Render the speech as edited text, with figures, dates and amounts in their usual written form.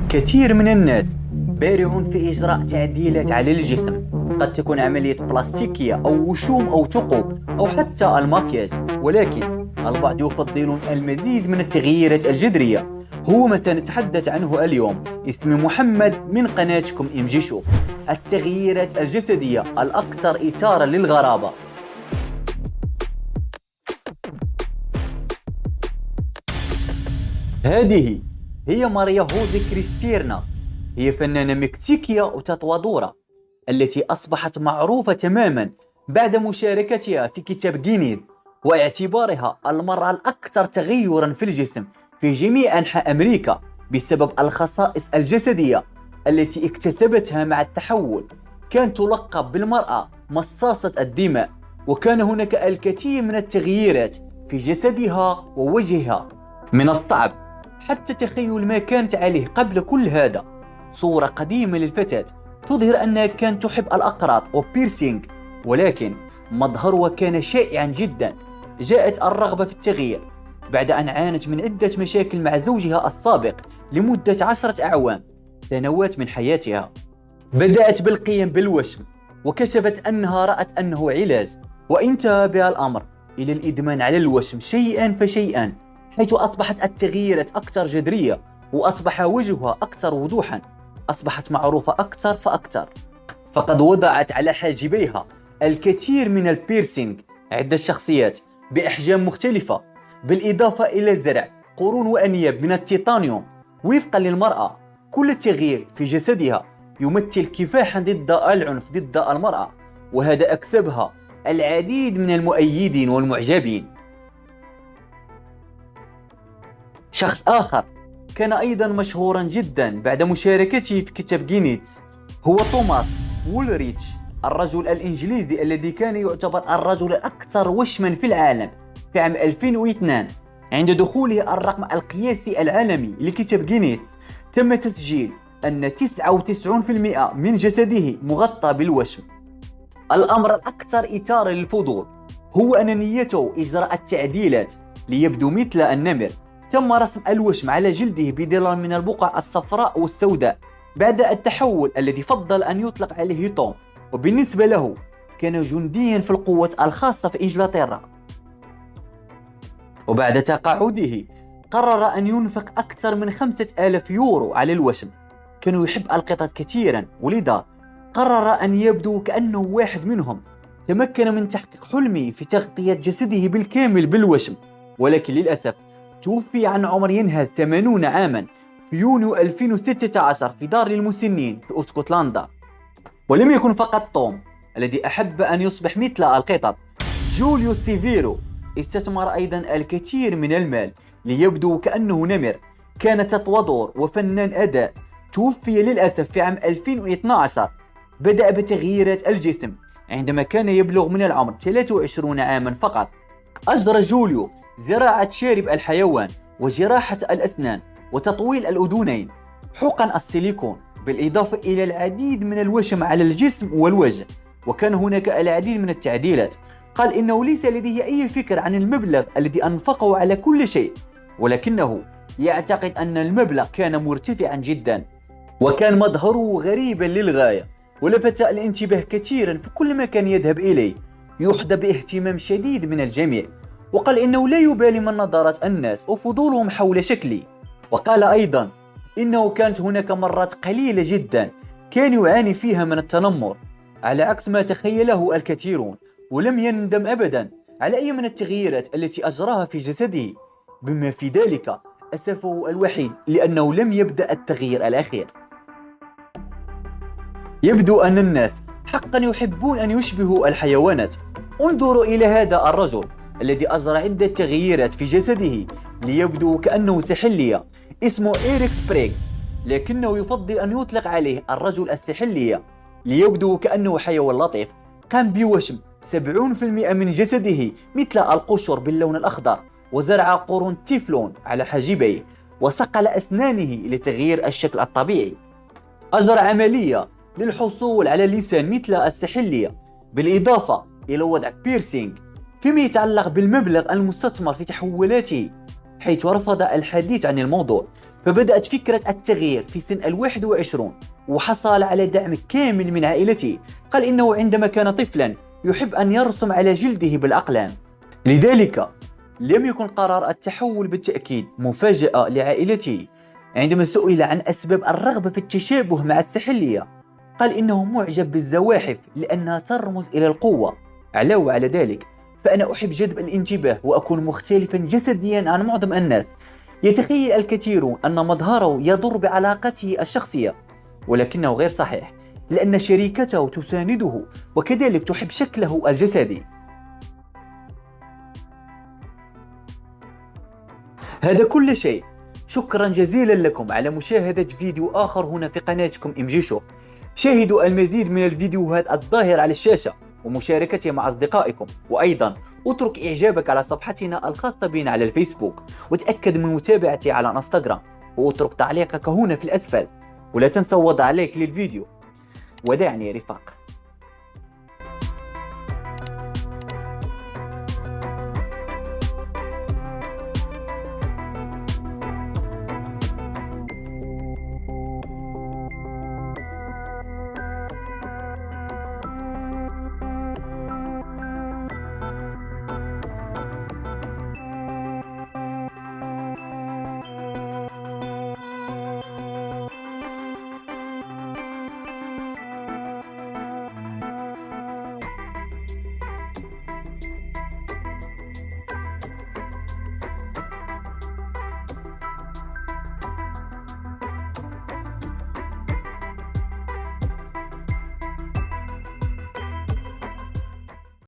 كثير من الناس بارعون في إجراء تعديلات على الجسم، قد تكون عملية بلاستيكية أو وشوم أو ثقوب أو حتى المكياج، ولكن البعض يفضلون المزيد من التغييرات الجذرية. هو ما سنتحدث عنه اليوم. اسمي محمد من قناتكم MG Show. التغييرات الجسدية الأكثر إثارة للغرابة. هذه هي ماريا هوزي كريستيرنا، هي فنانة مكسيكية وتطوادورة التي أصبحت معروفة تماما بعد مشاركتها في كتاب جينيز واعتبارها المرأة الأكثر تغيرا في الجسم في جميع أنحاء أمريكا بسبب الخصائص الجسدية التي اكتسبتها مع التحول. كانت تلقب بالمرأة مصاصة الدماء، وكان هناك الكثير من التغييرات في جسدها ووجهها. من الصعب حتى تخيل ما كانت عليه قبل كل هذا. صورة قديمة للفتاة تظهر أنها كانت تحب الأقراط وبيرسينج، ولكن مظهرها كان شائعا جدا. جاءت الرغبة في التغيير بعد أن عانت من عدة مشاكل مع زوجها السابق لمدة 10 أعوام، سنوات من حياتها. بدأت بالقيام بالوشم، وكشفت أنها رأت أنه علاج، وانتهى بها الأمر إلى الإدمان على الوشم شيئا فشيئا، حيث أصبحت التغييرات أكثر جذرية وأصبح وجهها أكثر وضوحا. أصبحت معروفة أكثر فأكثر، فقد وضعت على حاجبيها الكثير من البيرسينج، عدة شخصيات بأحجام مختلفة، بالإضافة إلى زرع قرون وأنياب من التيتانيوم. وفقا للمرأة، كل تغيير في جسدها يمثل كفاحا ضد العنف ضد المرأة، وهذا أكسبها العديد من المؤيدين والمعجبين. شخص آخر كان أيضا مشهورا جدا بعد مشاركته في كتاب جينيز هو توماس وولريتش، الرجل الإنجليزي الذي كان يعتبر الرجل الأكثر وشما في العالم في عام 2002. عند دخوله الرقم القياسي العالمي لكتاب جينيز، تم تسجيل أن 99% من جسده مغطى بالوشم. الأمر الأكثر إثارة للفضول هو أن نيته إجراء التعديلات ليبدو مثل النمر. تم رسم الوشم على جلده بظلال من البقع الصفراء والسوداء بعد التحول الذي فضل أن يطلق عليه توم، وبالنسبة له كان جنديا في القوات الخاصة في إنجلترا. وبعد تقاعده قرر أن ينفق أكثر من 5000 يورو على الوشم. كان يحب القطط كثيرا، ولذا قرر أن يبدو كأنه واحد منهم. تمكن من تحقيق حلمه في تغطية جسده بالكامل بالوشم، ولكن للأسف توفي عن عمر ينهز 80 عاما في يونيو 2016 في دار المسنين في اسكتلندا. ولم يكن فقط توم الذي أحب أن يصبح مثل القطط. جوليو سيفيرو استثمر أيضا الكثير من المال ليبدو كأنه نمر. كان تطوادور وفنان أداء، توفي للأسف في عام 2012. بدأ بتغييرات الجسم عندما كان يبلغ من العمر 23 عاما فقط. أجرى جوليو زراعة شارب الحيوان وجراحة الأسنان وتطويل الأذنين، حقن السيليكون، بالإضافة إلى العديد من الوشم على الجسم والوجه. وكان هناك العديد من التعديلات. قال إنه ليس لديه أي فكر عن المبلغ الذي أنفقه على كل شيء، ولكنه يعتقد أن المبلغ كان مرتفعا جدا، وكان مظهره غريبا للغاية ولفت الانتباه كثيرا في كل مكان يذهب إليه. يحظى باهتمام شديد من الجميع، وقال إنه لا يبالي من نظرات الناس وفضولهم حول شكلي. وقال أيضا إنه كانت هناك مرات قليلة جدا كان يعاني فيها من التنمر، على عكس ما تخيله الكثيرون، ولم يندم أبدا على أي من التغييرات التي أجراها في جسده، بما في ذلك أسفه الوحيد لأنه لم يبدأ التغيير الأخير. يبدو أن الناس حقا يحبون أن يشبهوا الحيوانات. انظروا إلى هذا الرجل الذي أجرى عدة تغييرات في جسده ليبدو كأنه سحلية. اسمه إيريك سبريغ، لكنه يفضل أن يطلق عليه الرجل السحلية ليبدو كأنه حيوان لطيف. قام بوشم 70% من جسده مثل القشر باللون الأخضر، وزرع قرون تيفلون على حاجبيه، وصقل أسنانه لتغيير الشكل الطبيعي. أجرى عملية للحصول على لسان مثل السحلية، بالإضافة إلى وضع بيرسينج. فيما يتعلق بالمبلغ المستثمر في تحولاته، حيث رفض الحديث عن الموضوع، فبدأت فكرة التغيير في سن 21 وحصل على دعم كامل من عائلته. قال إنه عندما كان طفلا يحب أن يرسم على جلده بالأقلام، لذلك لم يكن قرار التحول بالتأكيد مفاجأة لعائلته. عندما سئل عن أسباب الرغبة في التشابه مع السحلية قال إنه معجب بالزواحف لأنها ترمز إلى القوة. علاوة على ذلك فأنا أحب جذب الانتباه وأكون مختلفا جسديا عن معظم الناس. يتخيل الكثير أن مظهره يضر بعلاقته الشخصية، ولكنه غير صحيح، لأن شريكته تسانده وكذلك تحب شكله الجسدي. هذا كل شيء. شكرا جزيلا لكم على مشاهدة فيديو آخر هنا في قناتكم إمجيشو. شاهدوا المزيد من الفيديوهات الظاهرة على الشاشة ومشاركتها مع أصدقائكم، وأيضا اترك إعجابك على صفحتنا الخاصة بنا على الفيسبوك، وتأكد من متابعتي على انستغرام، واترك تعليقك هنا في الأسفل، ولا تنسوا وضع لايك للفيديو. وداعني يا رفاق.